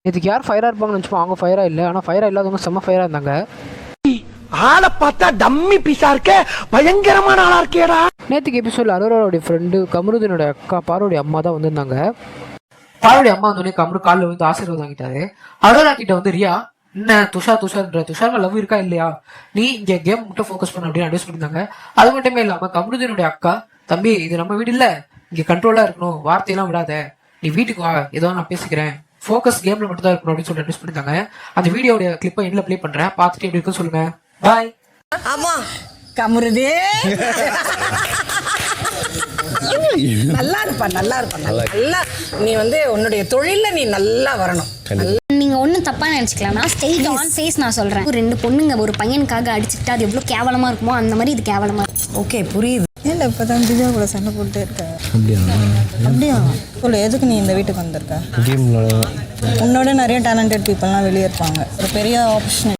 இதுக்கு யார் ஃபயராக இருப்பாங்கன்னு நினச்சப்போ அவங்க ஃபயராக இல்லை, ஆனால் ஃபயராக இல்லாதவங்க செம்ம ஃபயராக இருந்தாங்க. ஆளை பார்த்தா டம்மி பீஸா இருக்க, பயங்கரமான ஆளா இருக்கேடா. நேற்றுக்கு எபிசோடில் அரோராவுடைய ஃப்ரெண்டு கமருதீனோட அக்கா பாரோடைய அம்மா தான் வந்திருந்தாங்க. பாரோடைய அம்மா வந்தோடனே கமரு காலில் வந்து ஆசீர்வாதம் வாங்கிட்டாரு. அரோரா கிட்ட வந்து ரியா என்ன துஷார் லவ் இருக்கா இல்லையா, நீ இங்கே கேம் மட்டும் ஃபோக்கஸ் பண்ண அப்படின்னு அட்வைஸ் பண்ணியிருந்தாங்க. அது மட்டுமே இல்லாமல் கமருதீனுடைய அக்கா, தம்பி இது நம்ம வீடு இல்லை, இங்கே கண்ட்ரோலாக இருக்கணும், வார்த்தையெல்லாம் விடாத, நீ வீட்டுக்கு வா, ஏதோ நான் பேசிக்கிறேன், ஃபோக்கஸ் கேம்ல மட்டும் தான் இருக்கணும் அப்படின்னு சொல்லி அட்வைஸ் பண்ணியிருந்தாங்க. அந்த வீடியோட கிளிப்பை எண்ணில் ப்ளே பண்ணுறேன், பார்த்துட்டு எப்படி இருக்குன்னு சொல்லுங்க. பாய். ஆமா கமருதே நல்லா இருப்பா நல்லா நீ வந்து உன்னுடைய தொழில நீ நல்லா வரணும். நீங்க ஒன்றும் தப்பா நினைச்சுக்கலாம், ஸ்டேட் ஆன் ஃபேஸ் நான் சொல்றேன். ரெண்டு பொண்ணுங்க ஒரு பையனுக்காக அடிச்சுக்கிட்டு அது எவ்வளவு கேவலமா இருக்குமோ அந்த மாதிரி இது கேவலமா இருக்கு. ஓகே புரியுது. இல்லை இப்போதான் திவ்யா கூட சண்டை போட்டுட்டே இருக்க. அப்படியா சொல்லு, எதுக்கு நீ இந்த வீட்டுக்கு வந்திருக்க? உன்னோட நிறைய டேலண்டட் பீப்புளெலாம் வெளியே இருப்பாங்க, ஒரு பெரிய ஆப்ஷன்